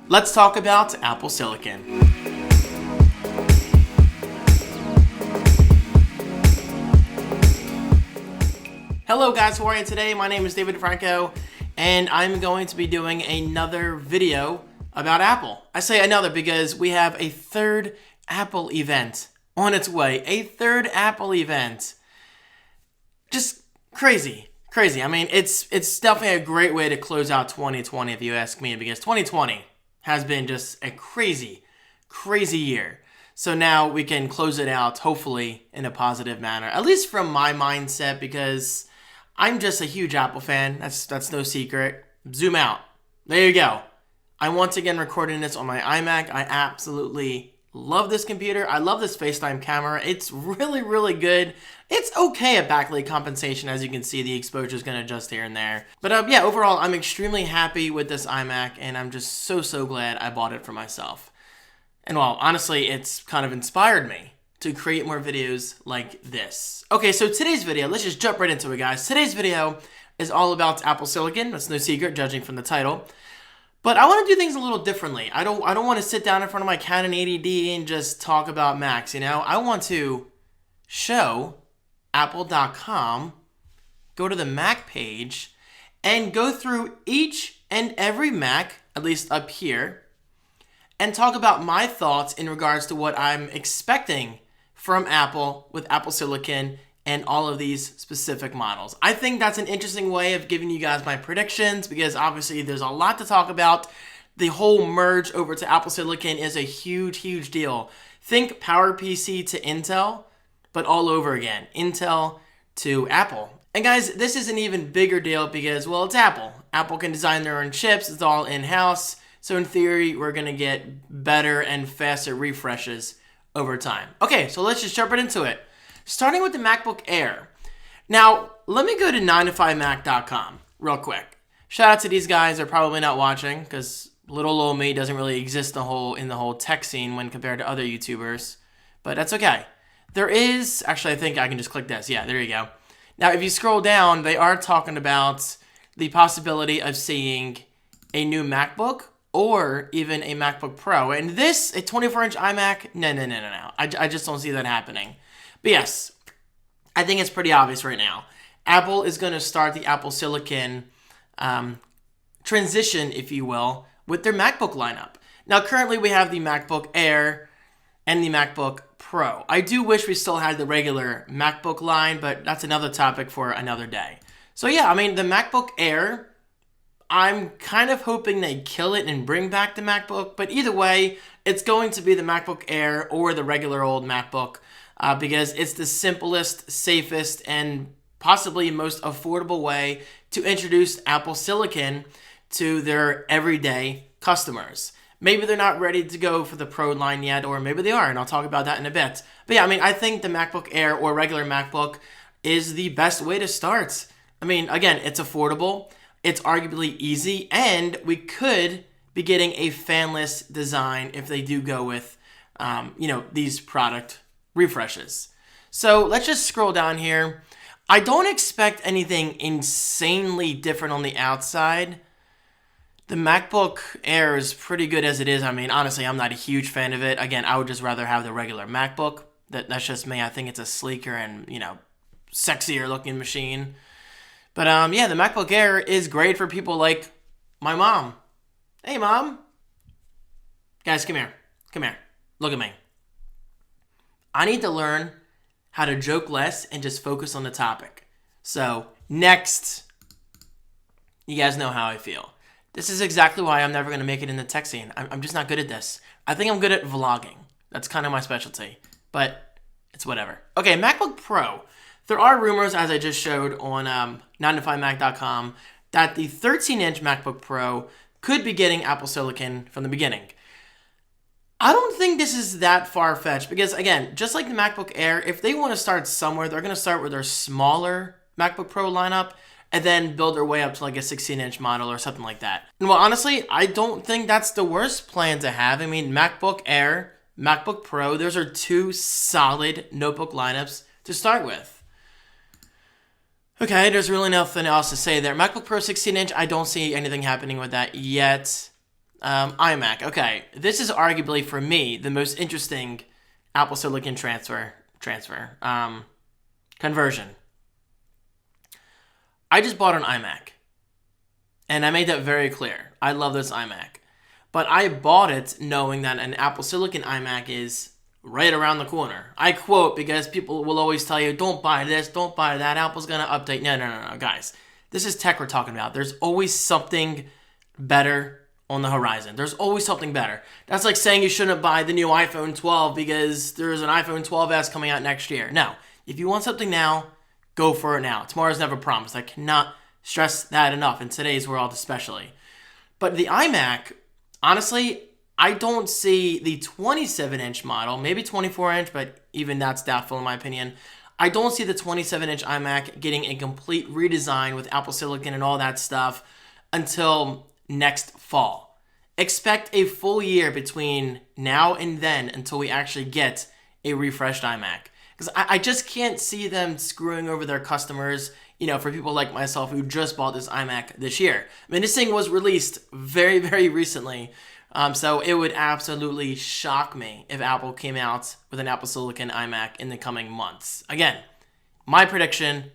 Let's talk about Apple Silicon. Hello guys, how are you today? My name is David Franco, and I'm going to be doing another video about Apple. I say another because we have a third Apple event on its way. A third Apple event. Just crazy. I mean, it's definitely a great way to close out 2020 if you ask me, because 2020 has been just a crazy year. So now we can close it out, hopefully, in a positive manner. At least from my mindset, because I'm just a huge Apple fan. That's no secret. Zoom out. There you go. I'm once again recording this on my iMac. I absolutely love this computer. I love this FaceTime camera. It's really good. It's okay at backlight compensation. As you can see, the exposure is going to adjust here and there. But yeah, overall, I'm extremely happy with this iMac, and I'm just so glad I bought it for myself. And well, honestly, it's kind of inspired me to create more videos like this. Okay, so today's video, let's just jump right into it, guys. Today's video is all about Apple Silicon. That's no secret, judging from the title. But I want to do things a little differently. I don't want to sit down in front of my Canon 80D and just talk about Macs, you know? I want to show Apple.com, go to the Mac page, and go through each and every Mac, at least up here, and talk about my thoughts in regards to what I'm expecting from Apple with Apple Silicon and all of these specific models. I think that's an interesting way of giving you guys my predictions, because obviously there's a lot to talk about. The whole merge over to Apple Silicon is a huge deal. Think PowerPC to Intel, but all over again. Intel to Apple. And guys, this is an even bigger deal because, well, it's Apple. Apple can design their own chips. It's all in-house. So in theory, we're going to get better and faster refreshes over time. Okay, so let's just jump right into it. Starting with the MacBook Air. Now, let me go to 9to5mac.com real quick. Shout out to these guys. They're probably not watching because little old me doesn't really exist in the whole tech scene when compared to other YouTubers. But that's okay. There is, actually, I think I can just click this. Yeah, there you go. Now, if you scroll down, they are talking about the possibility of seeing a new MacBook or even a MacBook Pro. And this, a 24-inch iMac, no. I just don't see that happening. But yes, I think it's pretty obvious right now. Apple is going to start the Apple Silicon transition, if you will, with their MacBook lineup. Now, currently we have the MacBook Air and the MacBook Pro. I do wish we still had the regular MacBook line, but that's another topic for another day. So yeah, I mean, the MacBook Air, I'm kind of hoping they kill it and bring back the MacBook, but either way, it's going to be the MacBook Air or the regular old MacBook because it's the simplest, safest, and possibly most affordable way to introduce Apple Silicon to their everyday customers. Maybe they're not ready to go for the Pro line yet, or maybe they are, and I'll talk about that in a bit. But yeah, I mean, I think the MacBook Air or regular MacBook is the best way to start. I mean, again, it's affordable, it's arguably easy, and we could be getting a fanless design if they do go with, these product refreshes. So let's just scroll down here. I don't expect anything insanely different on the outside. The MacBook Air is pretty good as it is. I mean, honestly, I'm not a huge fan of it. Again, I would just rather have the regular MacBook. That's just me. I think it's a sleeker and, sexier looking machine. But yeah, the MacBook Air is great for people like my mom. Hey, Mom. Guys, come here. Look at me. I need to learn how to joke less and just focus on the topic. So, next, you guys know how I feel. This is exactly why I'm never going to make it in the tech scene. I'm just not good at this. I think I'm good at vlogging. That's kind of my specialty. But it's whatever. Okay, MacBook Pro. There are rumors, as I just showed on 9to5mac.com, that the 13-inch MacBook Pro could be getting Apple Silicon from the beginning. I don't think this is that far-fetched because, again, just like the MacBook Air, if they want to start somewhere, they're going to start with their smaller MacBook Pro lineup and then build their way up to like a 16-inch model or something like that. And well, honestly, I don't think that's the worst plan to have. I mean, MacBook Air, MacBook Pro, those are two solid notebook lineups to start with. Okay, there's really nothing else to say there. MacBook Pro 16-inch, I don't see anything happening with that yet. iMac. Okay, this is arguably for me the most interesting Apple Silicon conversion. I just bought an iMac, and I made that very clear. I love this iMac, but I bought it knowing that an Apple Silicon iMac is right around the corner. I quote because people will always tell you, don't buy this, don't buy that, Apple's gonna update. No, guys. This is tech we're talking about. There's always something better on the horizon. There's always something better. That's like saying you shouldn't buy the new iPhone 12 because there's an iPhone 12s coming out next year. No, if you want something now, go for it now. Tomorrow's never promised. I cannot stress that enough in today's world especially. But the iMac, honestly, I don't see the 27-inch model, maybe 24-inch, but even that's doubtful in my opinion. I don't see the 27-inch iMac getting a complete redesign with Apple Silicon and all that stuff until next fall. Expect a full year between now and then until we actually get a refreshed iMac. Because I just can't see them screwing over their customers, for people like myself who just bought this iMac this year. I mean, this thing was released very, very recently. So it would absolutely shock me if Apple came out with an Apple Silicon iMac in the coming months. Again, my prediction,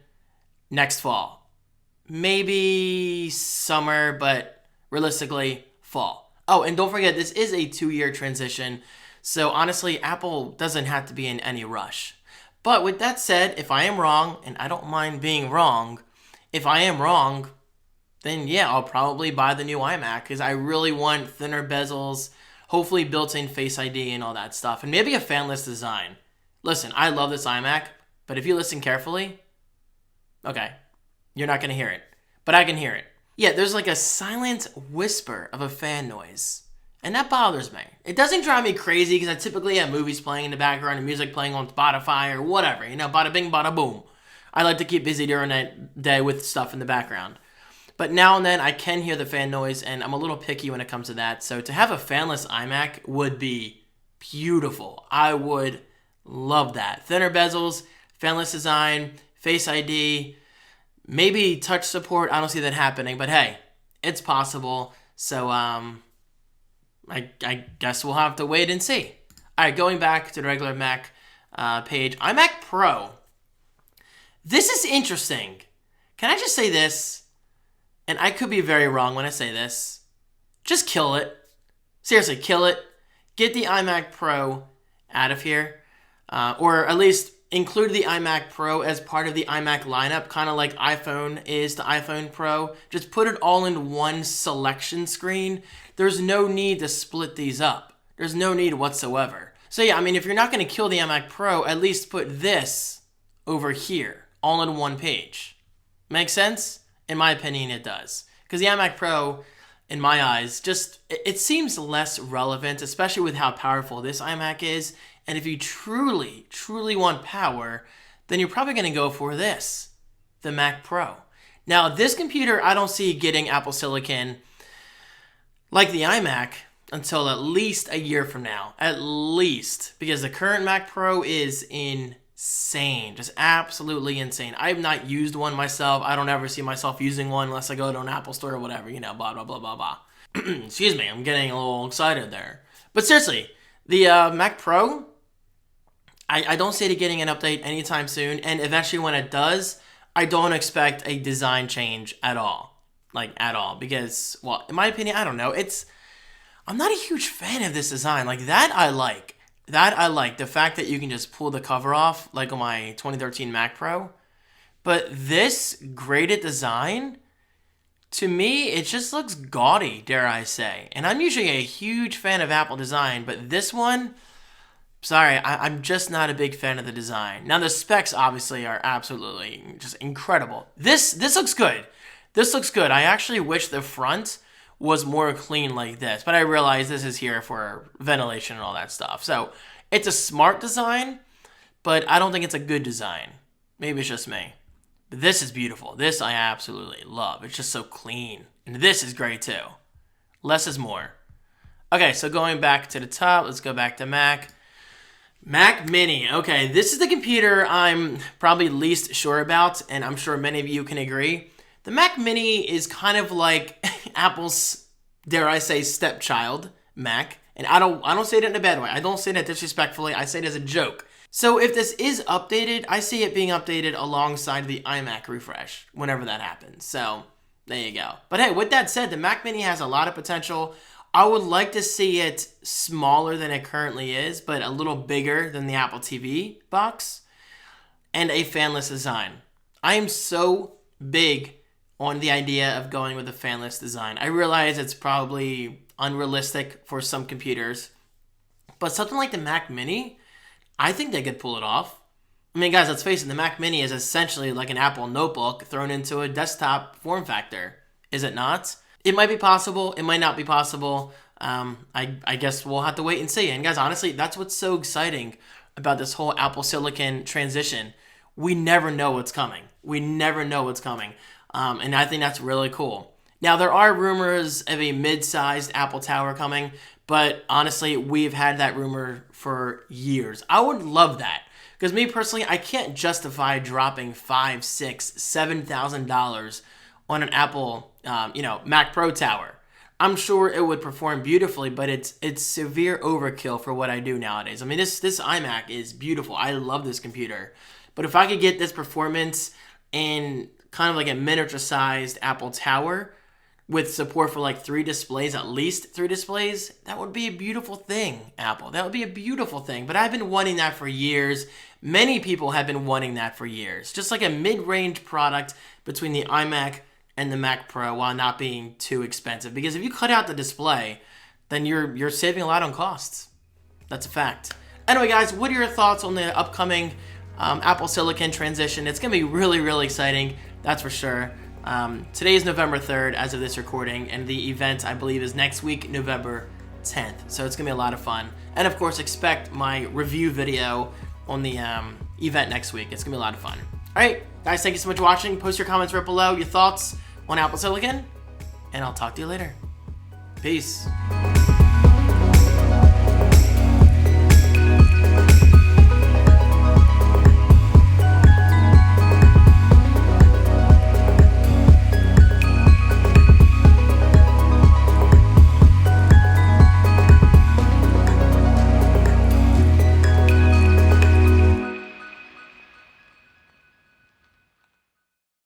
next fall. Maybe summer, but realistically, fall. Oh, and don't forget, this is a 2-year transition. So honestly, Apple doesn't have to be in any rush. But with that said, if I am wrong, and I don't mind being wrong, if I am wrong, then yeah, I'll probably buy the new iMac because I really want thinner bezels, hopefully built-in Face ID and all that stuff, and maybe a fanless design. Listen, I love this iMac, but if you listen carefully, okay, you're not going to hear it, but I can hear it. Yeah, there's like a silent whisper of a fan noise, and that bothers me. It doesn't drive me crazy because I typically have movies playing in the background and music playing on Spotify or whatever, bada bing, bada boom. I like to keep busy during that day with stuff in the background. But now and then I can hear the fan noise, and I'm a little picky when it comes to that. So to have a fanless iMac would be beautiful. I would love that. Thinner bezels, fanless design, Face ID, maybe touch support. I don't see that happening, but hey, it's possible. So I guess we'll have to wait and see. All right, going back to the regular Mac page, iMac Pro. This is interesting. Can I just say this? And I could be very wrong when I say this. Just kill it. Seriously, kill it. Get the iMac Pro out of here. Or at least include the iMac Pro as part of the iMac lineup, kind of like iPhone is to iPhone Pro. Just put it all in one selection screen. There's no need to split these up. There's no need whatsoever. So yeah, I mean, if you're not going to kill the iMac Pro, at least put this over here, all in one page. Make sense? In my opinion, it does. Because the iMac Pro, in my eyes, it seems less relevant, especially with how powerful this iMac is. And if you truly, truly want power, then you're probably going to go for this, the Mac Pro. Now, this computer, I don't see getting Apple Silicon like the iMac until at least a year from now. At least. Because the current Mac Pro is insane. Just absolutely insane. I have not used one myself. I don't ever see myself using one unless I go to an Apple store or whatever, blah, blah, blah, blah, blah. Excuse me, I'm getting a little excited there. But seriously, the Mac Pro, I don't see it getting an update anytime soon. And eventually when it does, I don't expect a design change at all. Like, at all. Because, well, in my opinion, I don't know. I'm not a huge fan of this design. Like, that I like. The fact that you can just pull the cover off, like on my 2013 Mac Pro. But this graded design, to me, it just looks gaudy, dare I say. And I'm usually a huge fan of Apple design, but this one, sorry, I'm just not a big fan of the design. Now, the specs, obviously, are absolutely just incredible. This looks good. This looks good. I actually wish the front was more clean like this, but I realize this is here for ventilation and all that stuff. So it's a smart design, but I don't think it's a good design. Maybe it's just me. But this is beautiful. This I absolutely love. It's just so clean. And this is great too. Less is more. Okay, so going back to the top, let's go back to Mac. Mac Mini. Okay, this is the computer I'm probably least sure about, and I'm sure many of you can agree. The Mac Mini is kind of like Apple's dare I say, stepchild Mac. And I don't say that in a bad way. I don't say that disrespectfully. I say it as a joke. So if this is updated, I see it being updated alongside the iMac refresh whenever that happens. So there you go. But hey, with that said, the Mac Mini has a lot of potential. I would like to see it smaller than it currently is, but a little bigger than the Apple TV box, and a fanless design. I am so big on the idea of going with a fanless design. I realize it's probably unrealistic for some computers, but something like the Mac Mini, I think they could pull it off. I mean, guys, let's face it, the Mac Mini is essentially like an Apple notebook thrown into a desktop form factor, is it not? It might be possible, it might not be possible. I guess we'll have to wait and see. And guys, honestly, that's what's so exciting about this whole Apple Silicon transition. We never know what's coming. We never know what's coming. And I think that's really cool. Now, there are rumors of a mid-sized Apple Tower coming, but honestly, we've had that rumor for years. I would love that, because me personally, I can't justify dropping $5,000, $6,000, $7,000 on an Apple, Mac Pro Tower. I'm sure it would perform beautifully, but it's severe overkill for what I do nowadays. I mean, this iMac is beautiful. I love this computer, but if I could get this performance in kind of like a miniature-sized Apple Tower, with support for like 3 displays, at least 3 displays, that would be a beautiful thing, Apple. That would be a beautiful thing. But I've been wanting that for years. Many people have been wanting that for years. Just like a mid-range product between the iMac and the Mac Pro while not being too expensive. Because if you cut out the display, then you're saving a lot on costs. That's a fact. Anyway, guys, what are your thoughts on the upcoming Apple Silicon transition? It's going to be really, really exciting. That's for sure. Today is November 3rd as of this recording, and the event, I believe, is next week, November 10th. So it's going to be a lot of fun. And of course, expect my review video on the event next week. It's going to be a lot of fun. All right, guys, thank you so much for watching. Post your comments right below, your thoughts on Apple Silicon, and I'll talk to you later. Peace.